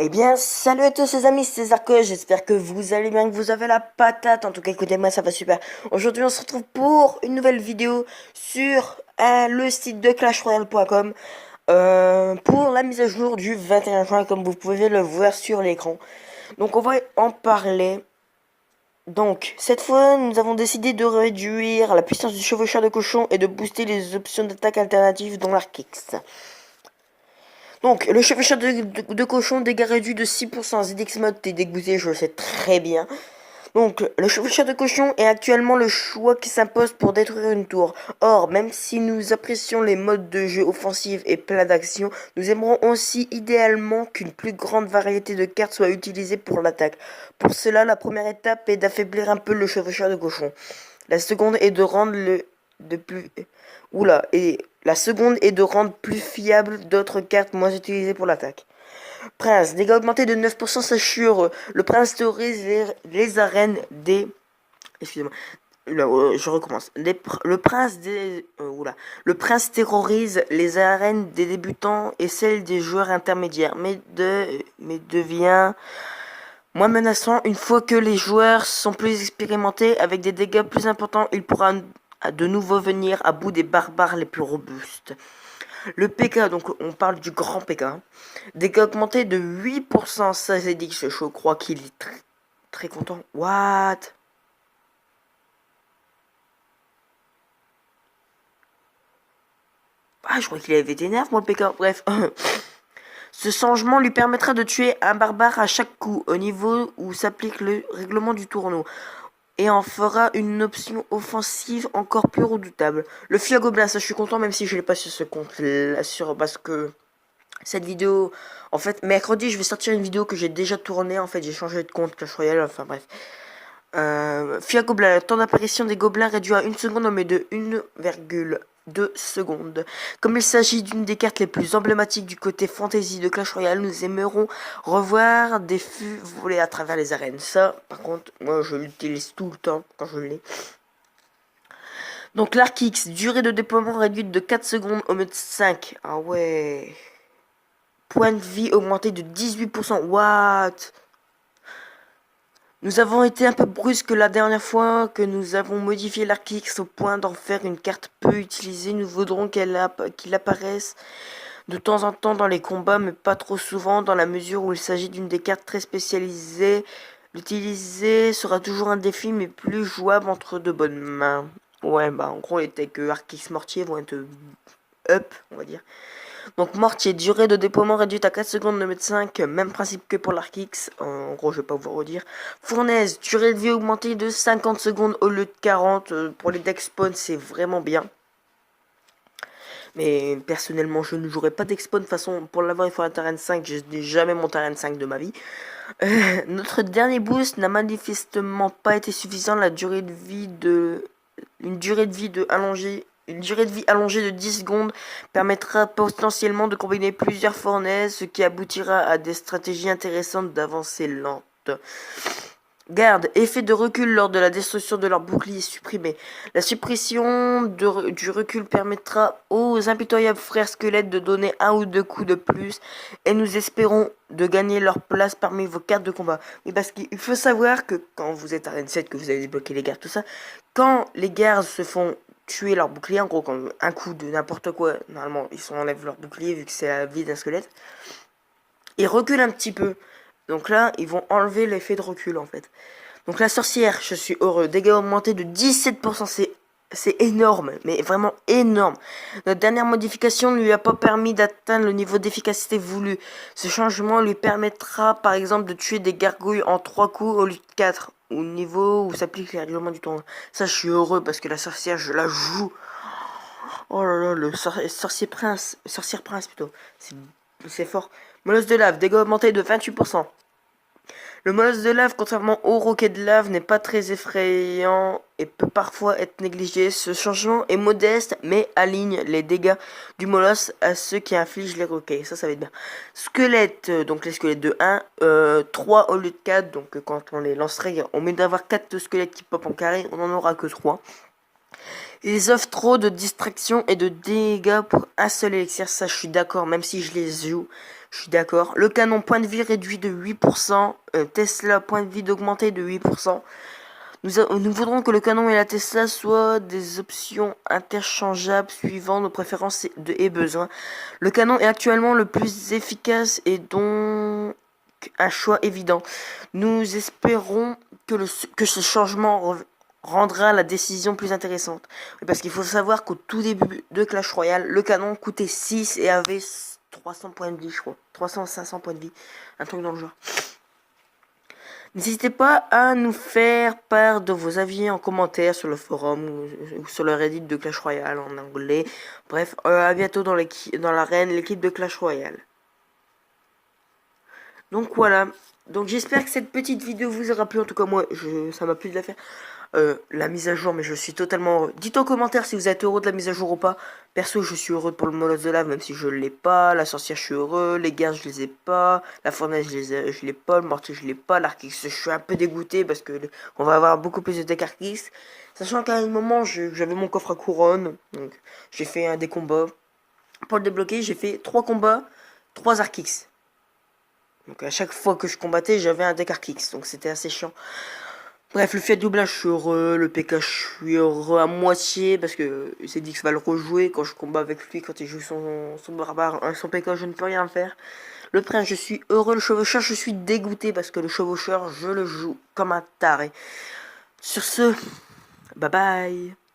Eh bien, salut à tous les amis, c'est Zarko, j'espère que vous allez bien, que vous avez la patate. En tout cas, écoutez-moi, ça va super. Aujourd'hui, on se retrouve pour une nouvelle vidéo sur le site de clashroyale.com pour la mise à jour du 21 juin, comme vous pouvez le voir sur l'écran. Donc, on va en parler. Donc, cette fois, nous avons décidé de réduire la puissance du chevaucheur de cochon et de booster les options d'attaque alternatives dans l'Arc X. Donc, le chevaucheur de cochon, dégâts réduits de 6%. ZX mode, t'es dégoûté, je le sais très bien. Donc, le chevaucheur de cochon est actuellement le choix qui s'impose pour détruire une tour. Or, même si nous apprécions les modes de jeu offensifs et plein d'action, nous aimerons aussi idéalement qu'une plus grande variété de cartes soit utilisée pour l'attaque. Pour cela, la première étape est d'affaiblir un peu le chevaucheur de cochon. La seconde est de rendre la seconde est de rendre plus fiable d'autres cartes moins utilisées pour l'attaque. Prince, dégâts augmentés de 9% sur le prince terrorise les arènes des... Excusez-moi, je recommence. Le prince terrorise les arènes des débutants et celles des joueurs intermédiaires, mais devient moins menaçant une fois que les joueurs sont plus expérimentés. Avec des dégâts plus importants, il pourra de nouveau venir à bout des barbares les plus robustes. Le PK, donc on parle du grand PK. Dégâts augmentés de 8%, ça c'est dit, je crois qu'il est très, très content. What? Ah, je crois qu'il avait été nerfs, moi, le PK. Bref. Ce changement lui permettra de tuer un barbare à chaque coup, au niveau où s'applique le règlement du tournoi, et en fera une option offensive encore plus redoutable. Le Fiagoblin, ça je suis content, même si je l'ai pas sur ce compte-là, parce que cette vidéo, en fait, mercredi, je vais sortir une vidéo que j'ai déjà tournée. En fait, j'ai changé de compte Clash Royale, enfin bref. Fiagoblin, le temps d'apparition des gobelins réduit à 1 seconde au lieu de 1,2 secondes. Comme il s'agit d'une des cartes les plus emblématiques du côté fantasy de Clash Royale, nous aimerons revoir des fûts voler à travers les arènes. Ça, par contre, moi je l'utilise tout le temps quand je l'ai. Donc l'Arc X, durée de déploiement réduite de 4 secondes au lieu de 5. Ah ouais. Point de vie augmenté de 18%. What? Nous avons été un peu brusques la dernière fois que nous avons modifié l'Arc X au point d'en faire une carte peu utilisée. Nous voudrons qu'il apparaisse de temps en temps dans les combats, mais pas trop souvent, dans la mesure où il s'agit d'une des cartes très spécialisées. L'utiliser sera toujours un défi, mais plus jouable entre de bonnes mains. Ouais, bah en gros, les techs Arc X mortier vont être up, on va dire. Donc mortier, durée de déploiement réduite à 4 secondes de mètre 5, même principe que pour l'Arc X, en gros je vais pas vous redire. Fournaise, durée de vie augmentée de 50 secondes au lieu de 40, pour les deck spawn c'est vraiment bien. Mais personnellement je ne jouerai pas deck spawn, de toute façon pour l'avoir il faut un Terrain 5, je n'ai jamais mon Terrain 5 de ma vie. Notre dernier boost n'a manifestement pas été suffisant, une durée de vie allongée de 10 secondes permettra potentiellement de combiner plusieurs fournaises, ce qui aboutira à des stratégies intéressantes d'avancée lente. Garde, effet de recul lors de la destruction de leur bouclier supprimé. La suppression du recul permettra aux impitoyables frères squelettes de donner 1 ou 2 coups de plus, et nous espérons de gagner leur place parmi vos cartes de combat. Oui, parce qu'il faut savoir que quand vous êtes à Arène 7, que vous avez débloqué les gardes, tout ça, quand les gardes se font tuer leur bouclier, en gros, quand un coup de n'importe quoi, normalement, ils enlèvent leur bouclier vu que c'est la vie d'un squelette, ils reculent un petit peu. Donc là, ils vont enlever l'effet de recul, en fait. Donc la sorcière, je suis heureux. Dégâts augmentés de 17%, c'est énorme, mais vraiment énorme. Notre dernière modification ne lui a pas permis d'atteindre le niveau d'efficacité voulu. Ce changement lui permettra, par exemple, de tuer des gargouilles en 3 coups au lieu de 4, au niveau où s'applique les règlements du tournoi. Ça, je suis heureux parce que la sorcière, je la joue. Oh là là, le sorcière prince plutôt. C'est fort. Molosse de lave, dégâts augmentés de 28%. Le molosse de lave, contrairement au roquet de lave, n'est pas très effrayant et peut parfois être négligé. Ce changement est modeste, mais aligne les dégâts du molosse à ceux qui infligent les roquets. Ça va être bien. Squelette, donc les squelettes de 1, 3 au lieu de 4. Donc quand on les lancerait, au lieu d'avoir 4 squelettes qui pop en carré, on n'en aura que 3. Ils offrent trop de distraction et de dégâts pour un seul élixir, ça je suis d'accord, même si je les joue. Je suis d'accord. Le canon point de vie réduit de 8%. Tesla point de vie d'augmenter de 8%. Nous voudrons que le canon et la Tesla soient des options interchangeables suivant nos préférences et besoins. Le canon est actuellement le plus efficace et donc un choix évident. Nous espérons que ce changement rendra la décision plus intéressante. Parce qu'il faut savoir qu'au tout début de Clash Royale, le canon coûtait 6 et avait 300 points de vie, je crois. 300-500 points de vie. Un truc dans le genre. N'hésitez pas à nous faire part de vos avis en commentaire sur le forum ou sur le Reddit de Clash Royale en anglais. Bref, à bientôt dans l'arène, l'équipe de Clash Royale. Donc voilà. Donc j'espère que cette petite vidéo vous aura plu. En tout cas moi, ça m'a plu de la faire. La mise à jour, mais je suis totalement heureux. Dites en commentaire si vous êtes heureux de la mise à jour ou pas. Perso, je suis heureux pour le molosse de lave, même si je l'ai pas. La sorcière, je suis heureux. Les guerres, je les ai pas. La fournaise, je l'ai pas. Le mortier, je l'ai pas. L'arquix, je suis un peu dégoûté parce que on va avoir beaucoup plus de deck arquix. Sachant qu'à un moment, j'avais mon coffre à couronne. Donc, j'ai fait des combats. Pour le débloquer, j'ai fait 3 combats, 3 arquix. Donc, à chaque fois que je combattais, j'avais un deck arquix. Donc, c'était assez chiant. Bref, le Fiat doublage, je suis heureux. Le PK, je suis heureux à moitié parce que c'est dit que ça va le rejouer quand je combats avec lui. Quand il joue son barbare, son PK, je ne peux rien faire. Le prince, je suis heureux. Le chevaucheur, je suis dégoûté parce que le chevaucheur, je le joue comme un taré. Sur ce, bye bye.